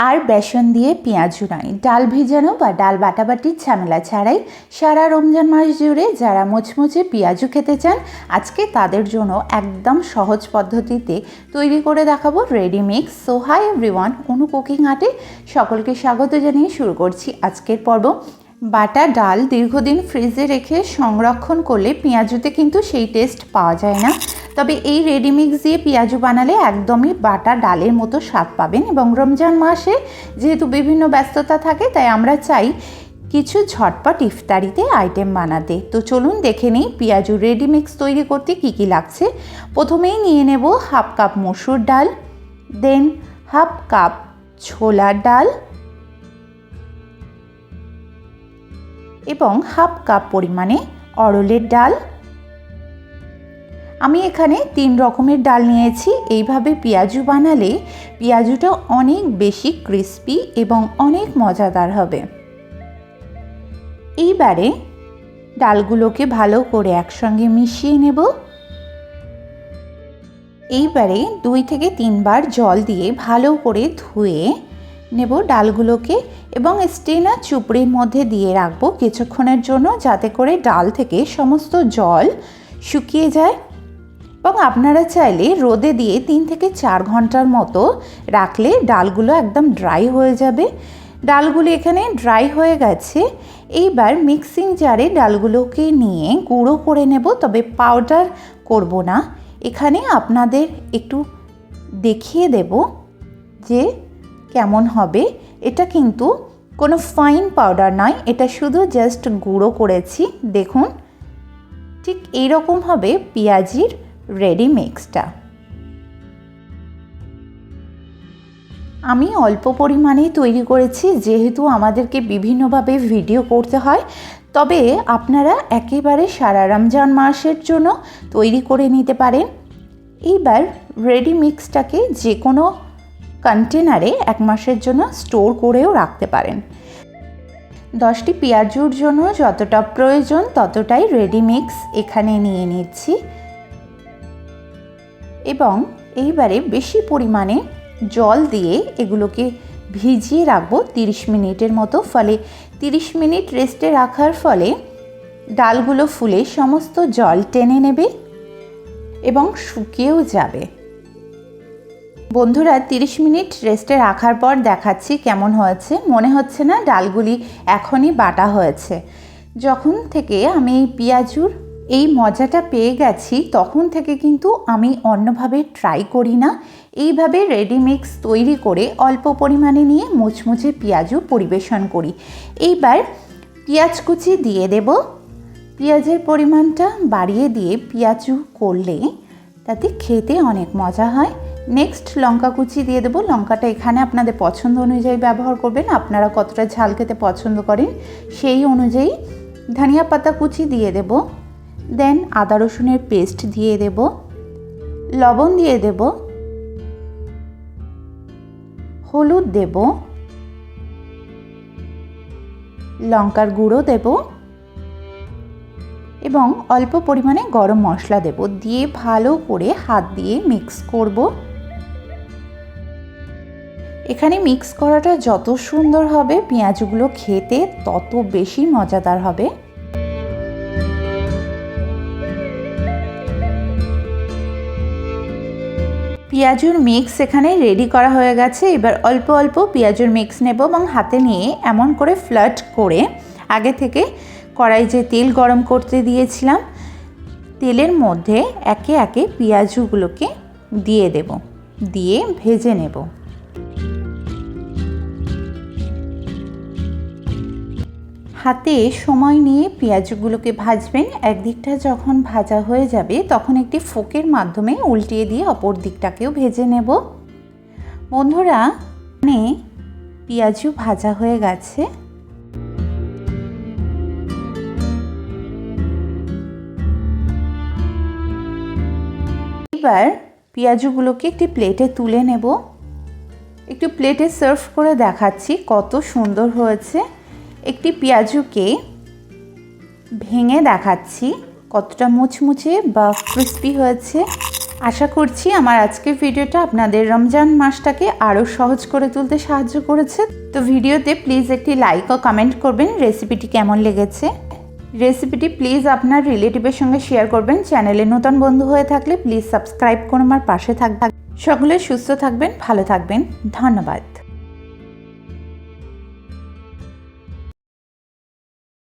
আর বেসন দিয়ে পেঁয়াজু নয়, ডাল ভিজানো বা ডাল বাটাবাটির ঝামেলা ছাড়াই সারা রমজান মাস জুড়ে যারা মুচমুচে পেঁয়াজু খেতে চান, আজকে তাদের জন্য একদম সহজ পদ্ধতিতে তৈরি করে দেখাবো ready mix. So hi everyone, Anu cooking আর্টে সকলকে স্বাগত জানিয়ে শুরু করছি আজকের পর্ব। বাটা ডাল দীর্ঘদিন ফ্রিজে রেখে সংরক্ষণ করলে পেঁয়াজুতে কিন্তু সেই টেস্ট পাওয়া যায় না, তবে এই রেডি মিক্স দিয়ে পেঁয়াজু বানালে একদমই বাটা ডালের মতো স্বাদ পাবেন। এবং রমজান মাসে যেহেতু বিভিন্ন ব্যস্ততা থাকে, তাই আমরা চাই কিছু ঝটপট ইফতারিতে আইটেম বানাতে। তো চলুন দেখে নিই পেঁয়াজু রেডি মিক্স তৈরি করতে কী কী লাগছে। প্রথমেই নিয়ে নেব হাফ কাপ মসুর ডাল, দেন হাফ কাপ ছোলার ডাল এবং হাফ কাপ পরিমাণে অড়লের ডাল। আমি এখানে 3 রকমের ডাল নিয়েছি। এইভাবে পেঁয়াজু বানালে পেঁয়াজুটা অনেক বেশি ক্রিস্পি এবং অনেক মজাদার হবে। এইবারে ডালগুলোকে ভালো করে একসঙ্গে মিশিয়ে নেব। এইবারে 2 থেকে 3 বার জল দিয়ে ভালো করে ধুয়ে নেব ডালগুলোকে এবং স্টেনার চুপড়ির মধ্যে দিয়ে রাখবো কিছুক্ষণের জন্য, যাতে করে ডাল থেকে সমস্ত জল শুকিয়ে যায়। এবং আপনারা চাইলে রোদে দিয়ে 3 থেকে 4 ঘন্টার মতো রাখলে ডালগুলো একদম ড্রাই হয়ে যাবে। ডালগুলো এখানে ড্রাই হয়ে গেছে। এইবার মিক্সিং জারে ডালগুলোকে নিয়ে গুঁড়ো করে নেব, তবে পাউডার করব না। এখানে আপনাদের একটু দেখিয়ে দেব যে কেমন হবে। এটা কিন্তু কোনো ফাইন পাউডার নয়, এটা শুধু জাস্ট গুঁড়ো করেছি। দেখুন ঠিক এইরকম হবে পেঁয়াজির রেডি মিক্সটা। আমি অল্প পরিমাণেই তৈরি করেছি, যেহেতু আমাদেরকে বিভিন্নভাবে ভিডিও করতে হয়। তবে আপনারা একেবারে সারা রমজান মাসের জন্য তৈরি করে নিতে পারেন। এইবার রেডি মিক্সটাকে যে কোনো কন্টেনারে 1 মাসের জন্য স্টোর করেও রাখতে পারেন। 10টি পেঁয়াজুর জন্য যতটা প্রয়োজন ততটাই রেডি মিক্স এখানে নিয়ে নিচ্ছি এবং এইবারে বেশি পরিমাণে জল দিয়ে এগুলোকে ভিজিয়ে রাখবো 30 মিনিটের মতো। ফলে 30 মিনিট রেস্টে রাখার ফলে ডালগুলো ফুলে সমস্ত জল টেনে নেবে এবং শুকিয়েও যাবে। বন্ধুরা, 30 মিনিট রেস্টে রাখার পর দেখাচ্ছি কেমন হয়েছে। মনে হচ্ছে না ডালগুলি এখনই বাটা হয়েছে। যখন থেকে আমি এই পেঁয়াজুর এই মজাটা পেয়ে গেছি, তখন থেকে কিন্তু আমি অন্যভাবে ট্রাই করি না। এইভাবে রেডি মিক্স তৈরি করে অল্প পরিমাণে নিয়ে মুচমুচে পেঁয়াজু পরিবেশন করি। এইবার পেঁয়াজ কুচি দিয়ে দেব। পেঁয়াজের পরিমাণটা বাড়িয়ে দিয়ে পেঁয়াজু করলে তাতে খেতে অনেক মজা হয়। নেক্সট লঙ্কা কুচি দিয়ে দেবো। লঙ্কাটা এখানে আপনাদের পছন্দ অনুযায়ী ব্যবহার করবেন, আপনারা কতটা ঝাল খেতে পছন্দ করেন সেই অনুযায়ী। ধনিয়া পাতা কুচি দিয়ে দেব। দেন আদা রসুনের পেস্ট দিয়ে দেব, লবণ দিয়ে দেব, হলুদ দেব, লঙ্কার গুঁড়ো দেব এবং অল্প পরিমাণে গরম মশলা দেব। দিয়ে ভালো করে হাত দিয়ে মিক্স করব। এখানে মিক্স করাটা যত সুন্দর হবে, পেঁয়াজগুলো খেতে তত বেশি মজাদার হবে। পেঁয়াজুর মিক্স এখানে রেডি করা হয়ে গেছে। এবার অল্প অল্প পেঁয়াজুর মিক্স নেব এবং হাতে নিয়ে এমন করে ফ্লাট করে আগে থেকে কড়াই যে তেল গরম করতে দিয়েছিলাম, তেলের মধ্যে একে একে পেঁয়াজুগুলোকে দিয়ে দেব, দিয়ে ভেজে নেব। হাতে সময় নিয়ে পেঁয়াজগুলোকে ভাজবেন। একদিকটা যখন ভাজা হয়ে যাবে, তখন একটি ফোকের মাধ্যমে উল্টিয়ে দিয়ে অপর দিকটাকেও ভেজে নেব। বন্ধুরা, পেঁয়াজু ভাজা হয়ে গেছে। এবার পেঁয়াজুগুলোকে একটি প্লেটে তুলে নেব। একটু প্লেটে সার্ভ করে দেখাচ্ছি কত সুন্দর হয়েছে। একটি পেঁয়াজুকে ভেঙে দেখাচ্ছি কতটা মুচমুচে বা ক্রিস্পি হয়েছে। আশা করছি আমার আজকের ভিডিওটা আপনাদের রমজান মাসটাকে আরও সহজ করে তুলতে সাহায্য করেছে। তো ভিডিওতে প্লিজ একটি লাইক ও কমেন্ট করবেন রেসিপিটি কেমন লেগেছে। রেসিপিটি প্লিজ আপনার রিলেটিভের সঙ্গে শেয়ার করবেন। চ্যানেলে নতুন বন্ধু হয়ে থাকলে প্লিজ সাবস্ক্রাইব করে আমার পাশে থাকবেন। সকলে সুস্থ থাকবেন, ভালো থাকবেন। ধন্যবাদ।